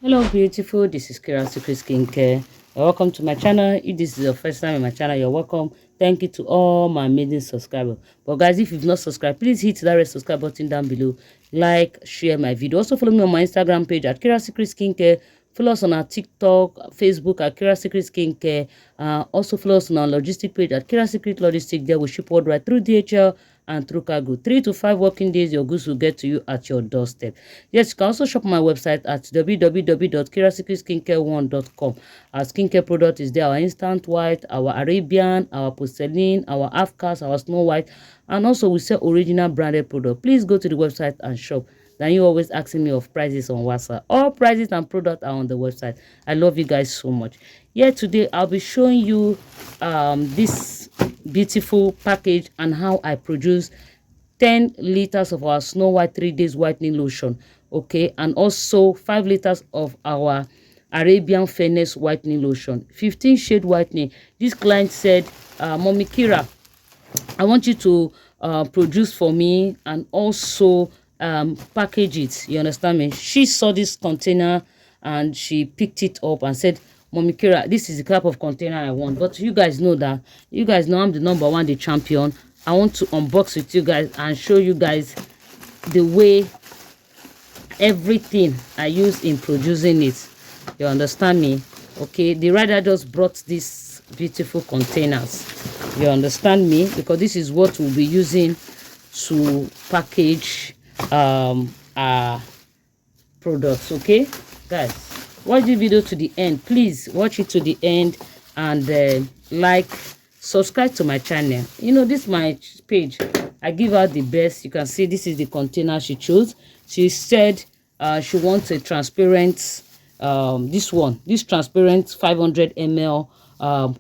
Hello beautiful, this is Kirasecret Skincare. Welcome to my channel. If this is your first time in my channel, you're welcome. Thank you to all my amazing subscribers. But guys, if you've not subscribed, please hit that red subscribe button down below. Like, share my video. Also follow me on my Instagram page at Kirasecret Skincare. Follow us on our TikTok, Facebook at Kirasecret Skincare. Also follow us on our logistic page at Kirasecret Logistics. There we ship worldwide through DHL and through cargo. 3 to 5 working days, your goods will get to you at your doorstep. Yes, you can also shop my website at www.kirasecretskincare1.com. Our skincare product is there: our instant white, our Arabian, our porcelain, our half-cast, our snow white, and also we sell original branded product. Please go to the website and shop. Then you always asking me of prices on WhatsApp. All prices and products are on the website. I love you guys so much. Yeah, today I'll be showing you this beautiful package and how I produce 10 liters of our Snow White 3 days whitening lotion, okay, and also 5 liters of our Arabian Fairness whitening lotion, 15 shade whitening. This client said, Mommy Kira, I want you to produce for me and also package it. You understand me? She saw this container and she picked it up and said, Mommy Kira, this is the type of container I want. But you guys know that, you guys know I'm the #1, the champion. I want to unbox with you guys and show you guys the way everything I use in producing it. You understand me? Okay, the rider just brought these beautiful containers. You understand me? Because this is what we'll be using to package our products. Okay, guys, watch the video to the end. Please watch it to the end and like, subscribe to my channel. You know, this is my page. I give out the best. You can see this is the container she chose. She said she wants a transparent this transparent 500 ml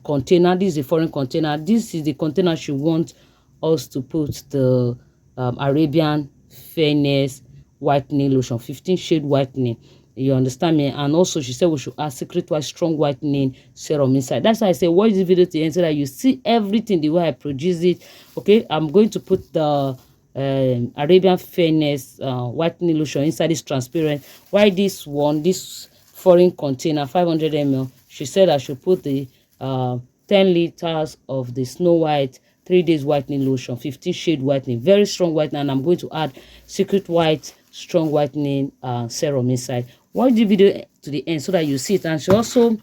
container. This is a foreign container. This is the container she wants us to put the Arabian Fairness whitening lotion, 15 shade whitening. You understand me? And also she said we should add Secret White strong whitening serum inside. That's why I say watch this video to the end so that you see everything the way I produce it. Okay, I'm going to put the Arabian Fairness whitening lotion inside this transparent. Why this one, this foreign container 500 ml, she said I should put the 10 liters of the Snow White 3 days whitening lotion, 15 shade whitening, very strong whitening, and I'm going to add Secret White strong whitening serum inside. Watch the video to the end so that you see it. And she also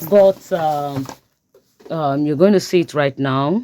got you're going to see it right now.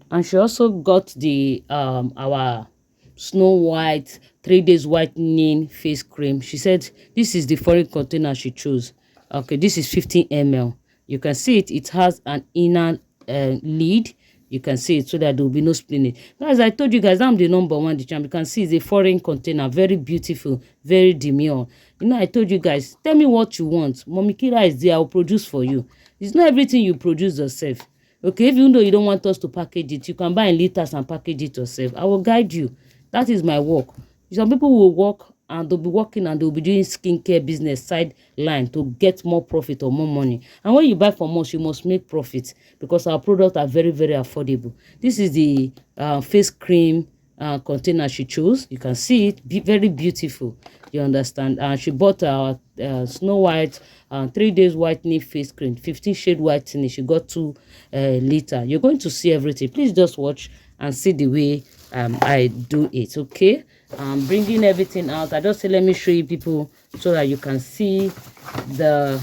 And she also got the our Snow White 3 days whitening face cream. She said this is the foreign container she chose. Okay, this is 15 ml. You can see it. It has an inner lid. You can see it so that there will be no spilling. Guys, I told you guys I'm the #1, the champ. You can see it's a foreign container, very beautiful, very demure. You know, I told you guys, tell me what you want. Mommy Kira is there. I'll produce for you. It's not everything you produce yourself. Okay, even though you don't want us to package it, you can buy in liters and package it yourself. I will guide you. That is my work. Some people will work and they'll be working and they'll be doing skincare business sideline to get more profit or more money. And when you buy from us, you must make profit because our products are very, very affordable. This is the face cream container she chose. You can see it, very beautiful. You understand? She bought our Snow White 3 days whitening face cream, 15 shade whitening. She got 2 liters. You're going to see everything. Please just watch and see the way I do it. Okay, I'm bringing everything out. I just say let me show you people so that you can see the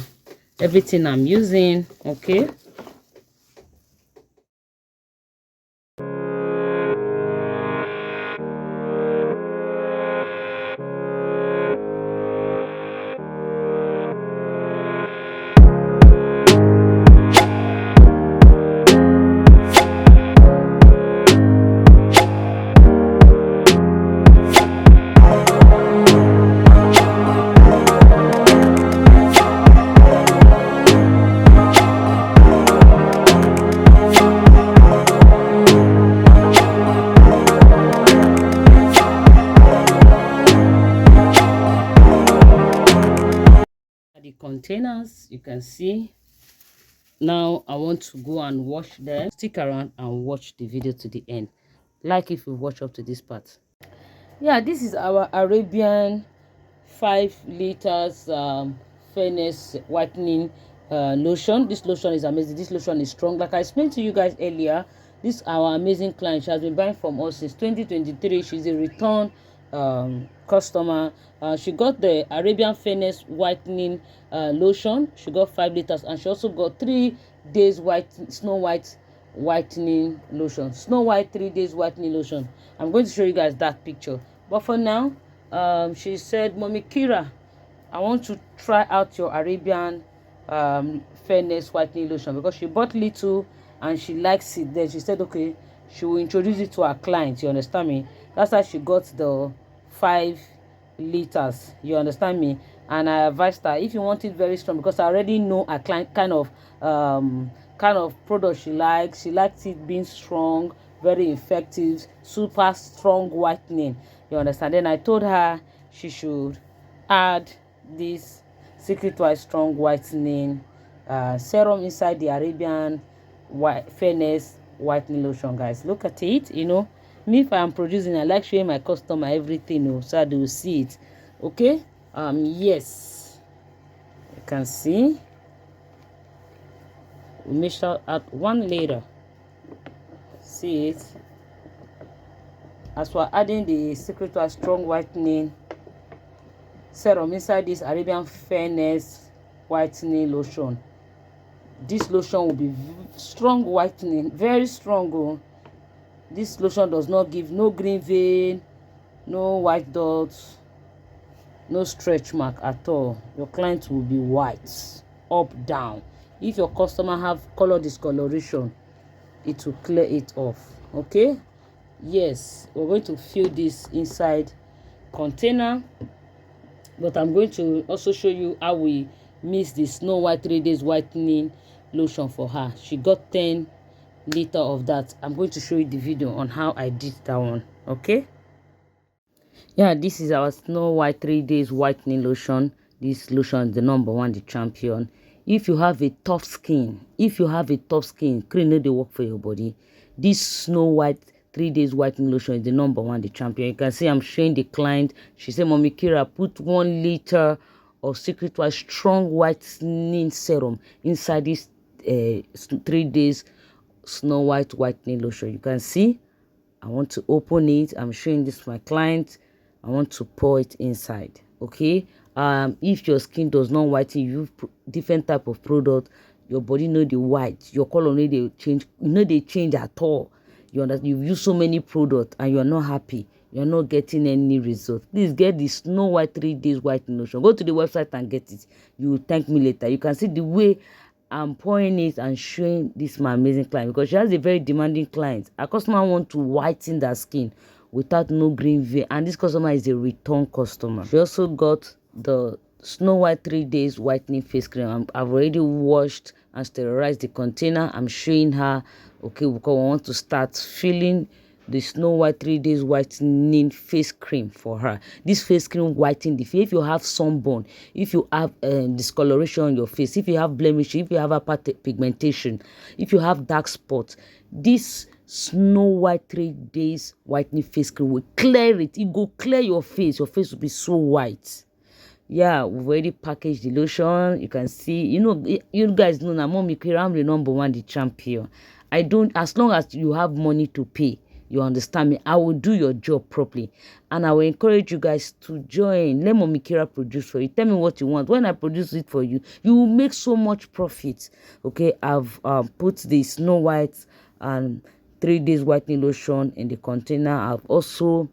everything I'm using. Okay. The containers, you can see. Now I want to go and wash them. Stick around and watch the video to the end, like if you watch up to this part. Yeah, this is our Arabian 5 liters fairness whitening lotion. This lotion is amazing. This lotion is strong. Like I explained to you guys earlier, this our amazing client, she has been buying from us since 2023. She's a return customer. She got the Arabian fairness whitening lotion. She got 5 liters, and she also got 3 days Snow White whitening lotion. Snow White 3 days whitening lotion. I'm going to show you guys that picture, but for now, she said, Mommy Kira, I want to try out your Arabian fairness whitening lotion, because she bought little and she likes it. Then she said, okay, she will introduce it to her clients. You understand me? That's why she got the 5 liters. You understand me? And I advised her, if you want it very strong, because I already know a client kind of product she likes. She likes it being strong, very effective, super strong whitening. You understand? Then I told her she should add this Secret White Strong Whitening serum inside the Arabian fairness whitening lotion. Guys, look at it. You know me, if I am producing, I like showing my customer everything, so they will see it. Okay, yes, you can see we measure at 1 liter. See it? As we're adding the Secret White Strong Whitening serum inside this Arabian fairness whitening lotion, this lotion will be strong whitening, very strong. Oh, this lotion does not give no green vein, no white dots, no stretch mark at all. Your client will be white up down. If your customer have color discoloration, it will clear it off. Okay, yes, we're going to fill this inside container, but I'm going to also show you how we mix the Snow White 3 days whitening lotion for her. She got 10 liters of that. I'm going to show you the video on how I did that one. Okay, yeah, this is our Snow White 3 days whitening lotion. This lotion is the #1, the champion. If you have a tough skin, cream no dey work for your body, this Snow White 3 days whitening lotion is the #1, the champion. You can see I'm showing the client. She said, Mommy Kira, put 1 liter of Secret White strong whitening serum inside this 3 days Snow White whitening lotion. You can see I want to open it. I'm showing this to my client. I want to pour it inside. Okay, if your skin does not whiten, you use different type of product, your body know the white, your color no dey change, they change at all. You understand? You've used so many products and you're not happy, you're not getting any result. Please get the Snow White 3 days whitening lotion. Go to the website and get it. You will thank me later. You can see the way I'm pouring it and showing this my amazing client, because she has a very demanding client. A customer want to whiten their skin without no green vein, and this customer is a return customer. She also got the Snow White 3 days whitening face cream. I've already washed and sterilized the container. I'm showing her, okay, because we want to start filling the Snow White 3 days whitening face cream for her. This face cream whiten the face. If you have sunburn, if you have discoloration on your face, if you have blemish, if you have hyperpigmentation, if you have dark spots, this Snow White 3 days whitening face cream will clear it. It will clear your face. Your face will be so white. Yeah, we've already packaged the lotion. You can see, you guys know now, Mommy Kira, I'm the #1, the champion. I don't, as long as you have money to pay, you understand me, I will do your job properly, and I will encourage you guys to join. Let Mommy Kira produce for you. Tell me what you want. When I produce it for you, you will make so much profit. Okay, I've put the Snow White and 3 days whitening lotion in the container. I've also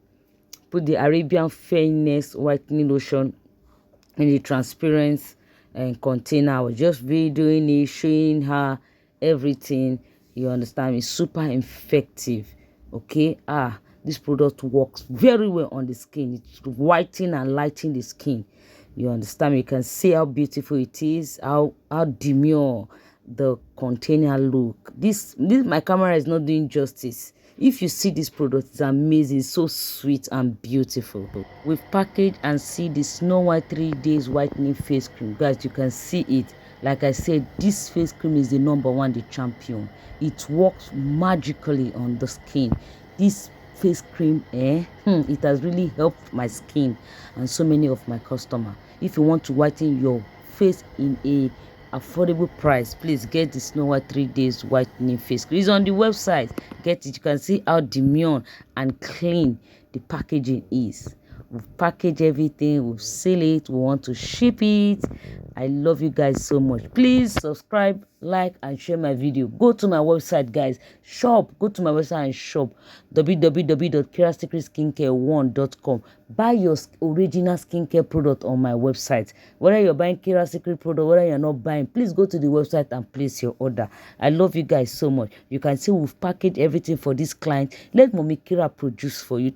put the Arabian fairness whitening lotion in the transparent container. I was just videoing it, showing her everything. You understand me? Super effective. Okay, this product works very well on the skin. It's whitening and lightening the skin. You understand me? You can see how beautiful it is, how demure the container look. This my camera is not doing justice. If you see this product, it's amazing, so sweet and beautiful. We've packaged and see the Snow White 3 days whitening face cream. Guys, you can see it. Like I said, this face cream is the #1, the champion. It works magically on the skin. This face cream, it has really helped my skin and so many of my customers. If you want to whiten your face in a affordable price, please get the Snow White 3 days whitening face cream. It's on the website. Get it. You can see how demure and clean the packaging is. We've packaged everything, we've sealed it, we want to ship it. I love you guys so much. Please subscribe, like, and share my video. Go to my website, guys. Shop. Go to my website and shop. www.kirasecretskincare1.com. Buy your original skincare product on my website. Whether you're buying Kirasecret product, whether you're not buying, please go to the website and place your order. I love you guys so much. You can see we've packaged everything for this client. Let Mommy Kira produce for you.